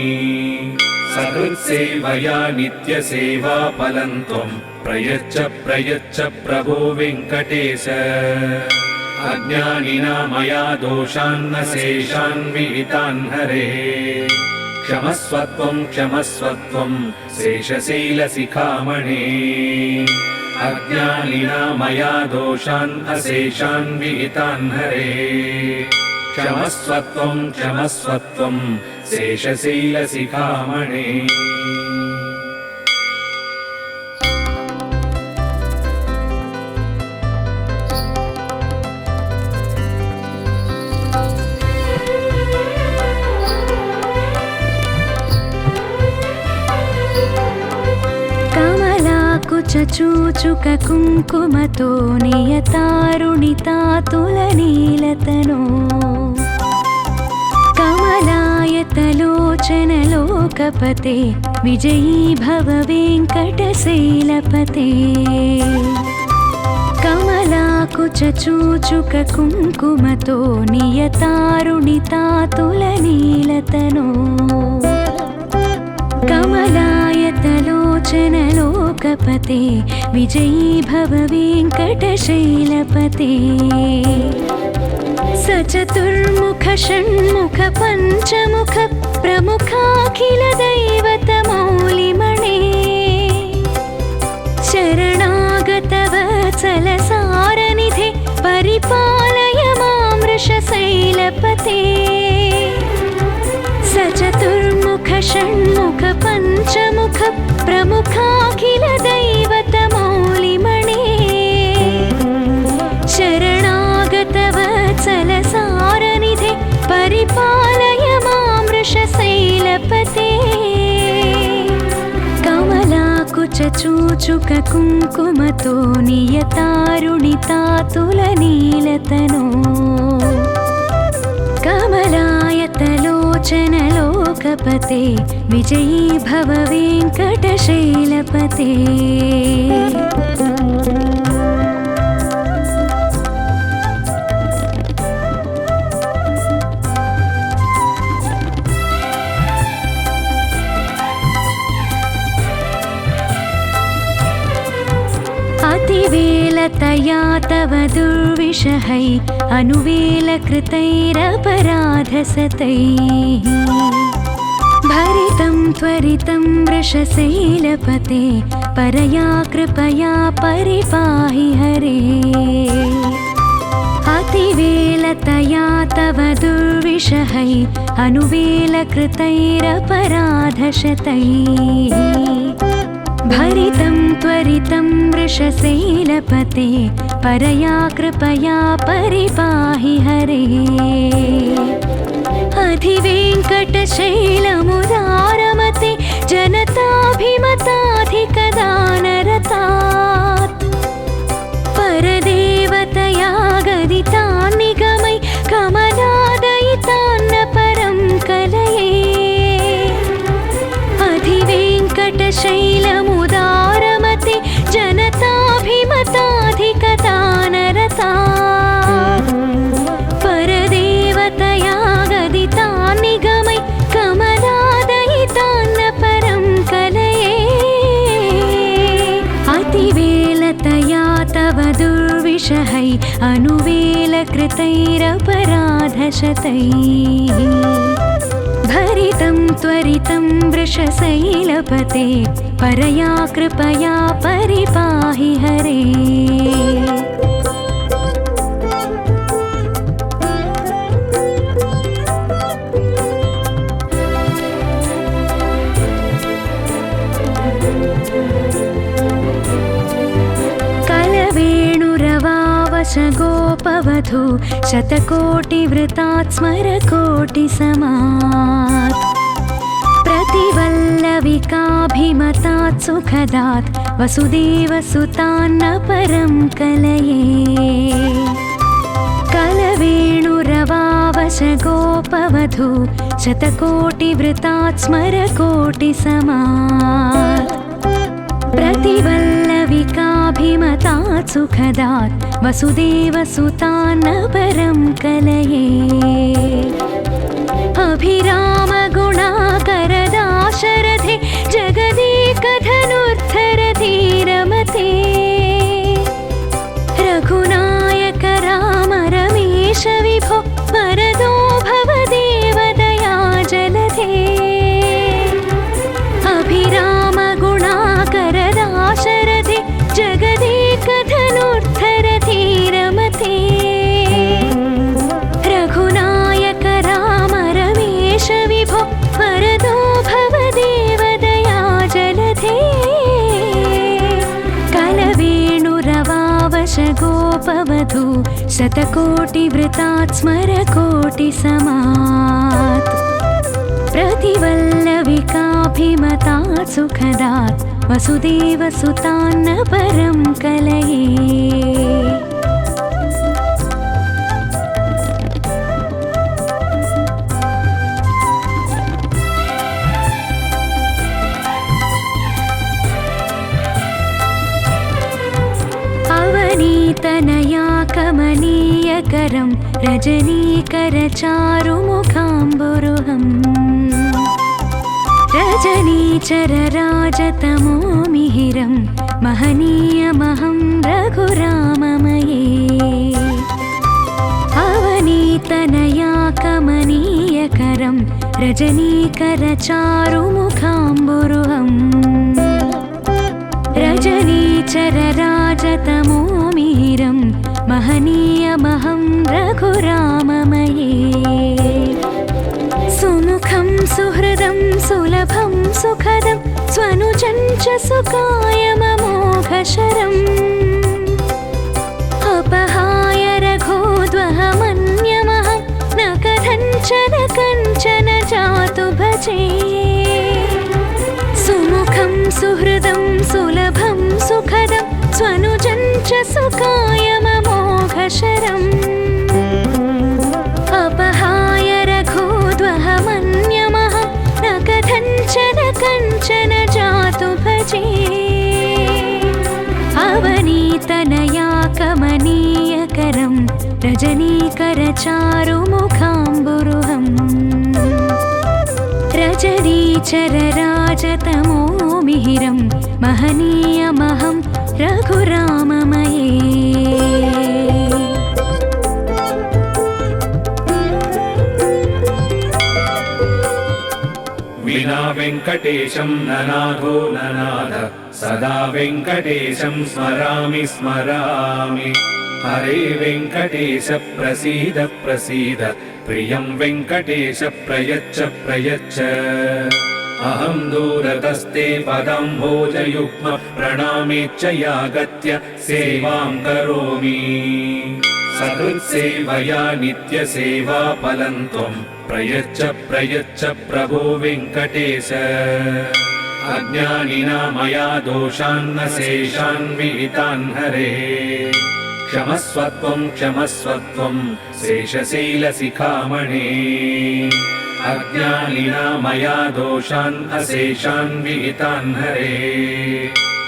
सकृत्सेवया नित्यसेवा फलं त्वं प्रयच्छ प्रयच्छ प्रभो वेङ्कटेश अज्ञानिना मया दोषान्न शेषान् विहितान् हरे क्षमस्वत्वं क्षमस्वत्वं शेषशैलशिखामणे अज्ञानिना मया दोषान् अशेषान् विहितान् हरे क्षमस्वत्वं क्षमस्वत्वं शेषशैलशिखामणे चूचुक कुङ्कुमतो नियतारुणितातुलनीलतनो कमलायतलोचनलोकपते विजयी भव वेङ्कटशैलपते कमलाकुचूचुक कुङ्कुमतो नियतारुणितातुलनीलतनो कमलायतलोचनलोकपते विजयी भव वेङ्कटशैलपते सचतुर्मुख षण्मुख पञ्चमुख प्रमुखाखिल दैवतमौलिमणे शरणागतवत्सलसारनिधे परिपालय मां वृषशैलपते पञ्चमुख प्रमुखाखिल दैवतमौलिमणे शरणागतवत्सलसारनिधे परिपालय मां वृषशैलपते कमलाकुचूचुक कुङ्कुमतो नियतारुणितातुलनीलतनो कमलायतलोचनलोकपते विजयी भव वेङ्कटशैलपते अतिवेलतया तव दुर्विषहै अनुवेलकृतैरपराधसतैः भरितं त्वरितं वृषशैलपते परया कृपया परिपाहि हरे अतिवेलतया तव दुर्विषहै अनुवेलकृतैरपराधशतैः भरितं त्वरितं वृषशैलपते परया कृपया परिपाहि हरे अधिवेङ्कटशैलमुदारमते जनताभिमताधिकदानरतात् परदेवतया गदितान् निगमै कमलादयितान्न परं कलये अधिवेङ्कटशैलमुदारमते जनताभिमताधिकदानरतात् परदेवतया गदितान् निगमै कमलादयितान्न परं कलये अतिवेलतया तव दुर्विषहै अनुवेलकृतैरपराधशतैः भरितं त्वरितं वृषशैलपते परया कृपया परिपाहि हरे कलवेणुरवावशगोपवधू शतकोटिवृतात् स्मरकोटिसमात् प्रतिवल्लविकाभिमतात् सुखदात् वसुदेवसुतान्न परं कलये कलवेणुरवावशगोपवधू शतकोटिवृतात् स्मरकोटिसमात् प्रतिवल्लविकाभिमतात् सुखदात् वसुदेवसुतान्न परं कलये अभिरामगुणाकरदाशरथे जगदेकधनुर्धरधीरमते रघुनायक राम रमेश विभो वरदो भव देवदया जलधे अभिरामगुणाकरदाशरथे जगदेकधनुर्धरधीरमते रघुनायक राम रमेश विभो वरदो भव देवदया जलधे कलवेणुरवावशगोपवधू शतकोटिवृतात् स्मरकोटिसमात् प्रतिवल्लविकाभिमतात् सुखदात् वसुदेवसुतान्न परं कलये अवनीतनया कमनीयकरं रजनीकरचारुमुखाम्बुरुहम् रजनीचरराजतमो मिहिरं महनीयमहं रघुराममये अवनीतनया कमनीयकरं रजनीकरचारुमुखाम्बुरुहम् रजनीचरराजतमो मिहिरं महनीयमहं रघुराममये सुमुखं सुहृदं सुलभं सुखदं स्वनुजं च सुकायममोघशरम् अपहाय रघोद्वहमन्यमहं न कथञ्चन कञ्चन जातु भजे सुमुखं सुहृदं सुलभं सुखदं स्वनुजं च सुकायममोघशरम् अपहाय रघोद्वहमन्यमहं न कथञ्चन कञ्चन जातु भजे अवनीतनया कमनीयकरं रजनीकरचारुमुखाम्बुरुहम् रजनीचरराजतमो मिहिरं महनीयमहं रघुराममये विना वेङ्कटेशं ननाथो ननाथ सदा वेङ्कटेशं स्मरामि स्मरामि हरे वेङ्कटेश प्रसीद प्रसीद प्रियं वेङ्कटेश प्रयच्छ प्रयच्छ अहं दूरतस्ते पदाम्भोजयुग्म प्रणामेच्च यागत्य सेवां करोमि सकृत्सेवया नित्यसेवाफलं त्वं प्रयच्छ प्रयच्छ प्रभो वेङ्कटेश अज्ञानिना मया दोषान्न शेषान् विहितान् हरे क्षमस्वत्वं क्षमस्वत्वं शेषशैलशिखामणे अज्ञानिना मया दोषान् अशेषान् विहितान् हरे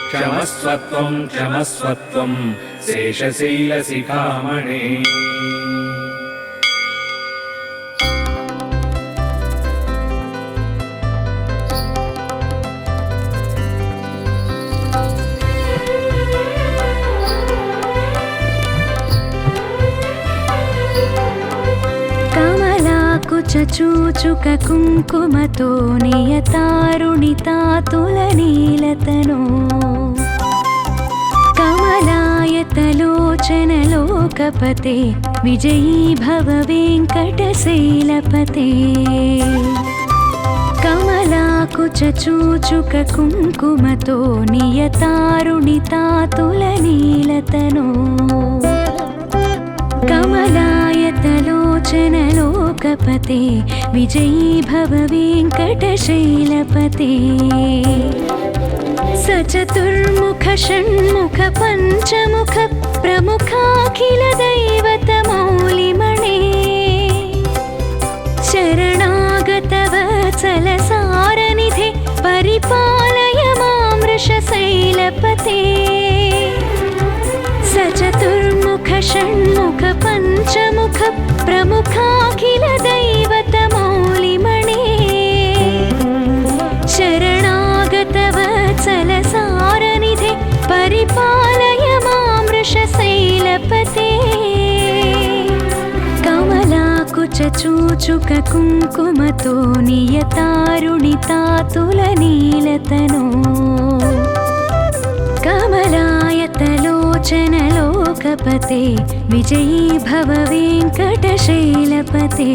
क्षमस्वत्वं क्षमस्वत्वं शेषशैलशिखामणे चूचुक कुङ्कुमतो नियतारुणितातुलनीलतनो कमलायतलोचनलोकपते विजयी भव वेङ्कटशैलपते कमलाकुचूचुक कुङ्कुमतो नियतारुणितातुलनीलतनो कमलायतलोचनलोकपते विजयी भव वेङ्कटशैलपते सचतुर्मुख षण्मुख पञ्चमुख प्रमुखाखिल दैवतमौलिमणे शरणागतवत्सलसारनिधे परिपालय मां वृषशैलपते सचतुर्मुख षण्मुख पञ्चमुख प्रमुखाखिल दैवतमौलिमणे शरणागतवत्सलसारनिधे परिपालय मां वृषशैलपते कमलाकुचूचुक कुङ्कुमतो नियतारुणितातुलनीलतनो कमलायतलोचनलोकपते विजयी भव वेङ्कटशैलपते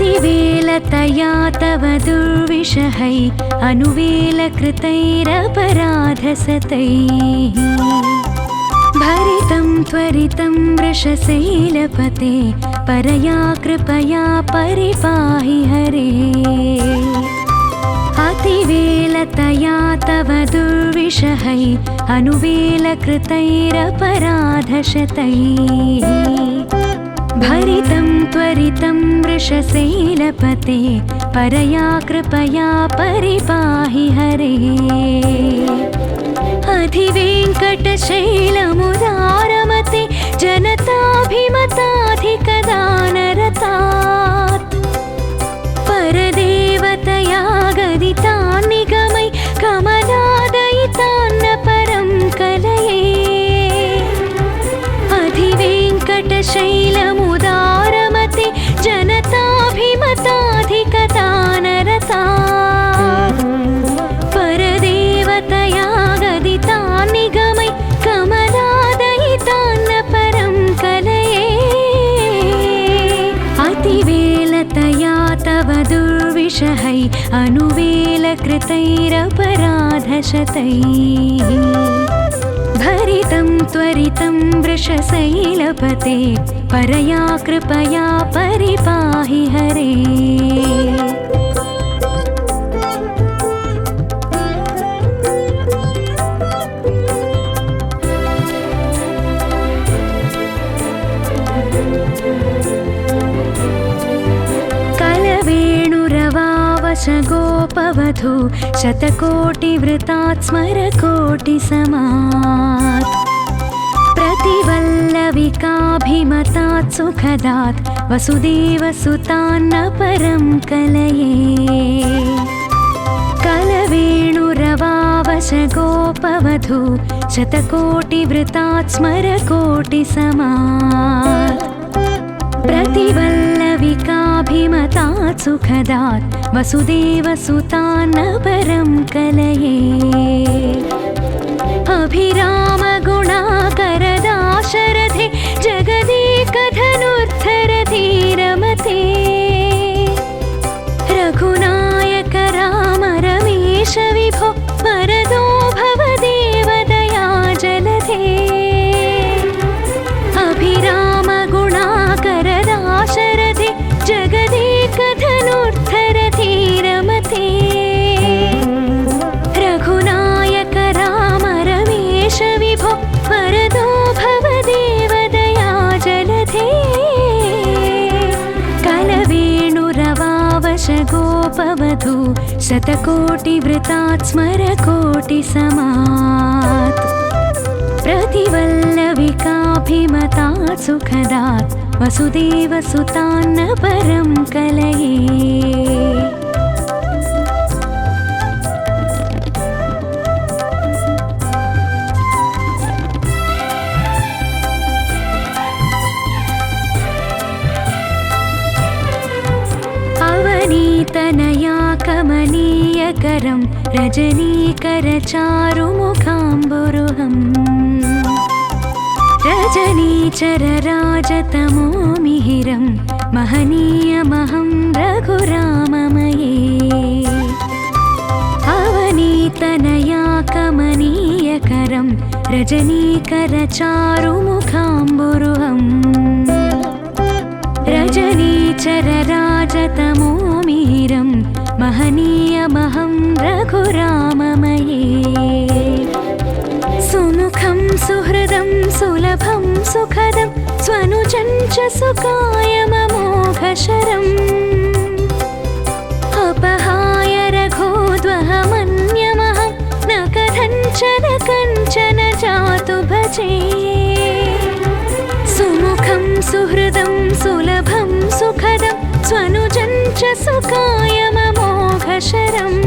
अतिवेलतया तव दुर्विषहै अनुवेलकृतैरपराधसतैः भरितं त्वरितं वृषशैलपते परया कृपया परिपाहि हरे अतिवेलतया तव दुर्विषहै अनुवेलकृतैरपराधशतैः भरितं त्वरितं वृषशैलपते परया कृपया परिपाहि हरे अधिवेङ्कटशैलमुदारमते जनताभिमताधिकदानरतात् परदेवतया गदितान् निगमै कमलादयितान्न परं कलये अधिवेङ्कटशैलमुदारमते जनताभिमताधिकदानरतात् अनुवेलकृतैरपराधशतैः भरितं त्वरितं वृषशैलपते परया कृपया परिपाहि हरे गोपवधू शतकोटिवृतात् स्मरकोटिसमात् प्रतिवल्लविकाभिमतात् सुखदात् वसुदेवसुतान्न परं कलये कलवेणुरवावशगोपवधू शतकोटिवृतात् स्मरकोटिसमात् प्रतिवल्लविकाभिमतात् सुखदात् वसुदेवसुतान्न परं कलये अभिरामगुणाकरदाशरथे जगदेकधनुर्धरधीरमते रघुनायक राम रमेश विभो वरदो भवदेव दया जलधे अभिरामगुणाकरदाशरथे जगदेकधनुर्धरधीरमते रघुनायक राम रमेश विभो वरदो भवदेव दया जलधे कलवेणुरवावशगोपवधू शतकोटिवृतात् स्मरकोटिसमात् प्रतिवल्लविकाभिमतात् सुखदात् वसुदेवसुतान्न परं कलये अवनीतनया कमनीयकरं रजनीकरचारुमुखाम्बुरुहम् रजनीचरराजतमो मिहिरं महनीयमहं रघुराममये अवनीतनया कमनीयकरं रजनीकरचारुमुखाम्बुरुहम् रजनीचरराजतमो मिहिरं महनीयमहं रघुराममये सुमुखं सुहृदं सुलभं सुखदं स्वनुजं च सुकायममोघशरम् अपहाय रघोद्वहमन्यमहं न कथञ्चन जातु भजे सुमुखं सुहृदं सुलभं सुखदं स्वनुजं च सुकायममोघशरम्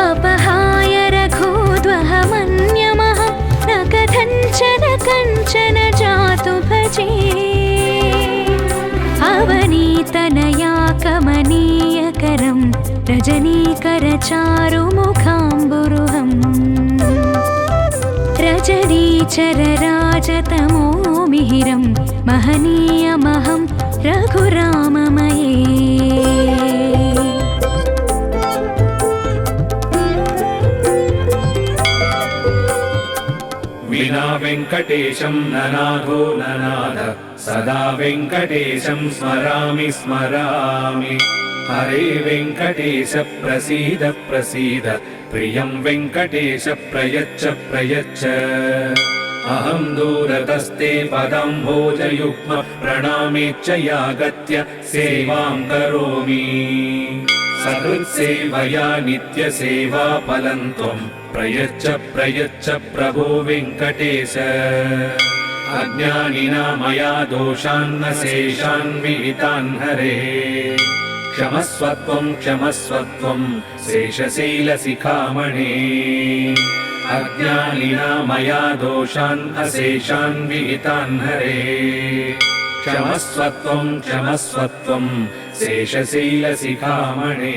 अपहाय रघोद्वहमन्यमहं न कथञ्चन जातु भजे अवनीतनया कमनीयकरं रजनीकरचारुमुखाम्बुरुहम् रजनीचरराजतमो मिहिरं महनीयमहं रघुराममये विना वेङ्कटेशं ननाथो ननाथ सदा वेङ्कटेशं स्मरामि स्मरामि हरे वेङ्कटेश प्रसीद प्रसीद प्रियं वेङ्कटेश प्रयच्छ प्रयच्छ अहं दूरतस्ते पदाम्भोजयुग्म प्रणामेच्च यागत्य सेवां करोमि सकृत्सेवया नित्यसेवाफलं त्वं प्रयच्छ प्रयच्छ प्रभो वेङ्कटेश अज्ञानिना मया दोषान्न शेषान् विहितान् हरे क्षमस्वत्वं क्षमस्वत्वं शेषशैलशिखामणे अज्ञानिना मया दोषान् अशेषान् विहितान् हरे क्षमस्वत्वं क्षमस्वत्वं शेषशैलशिखामणे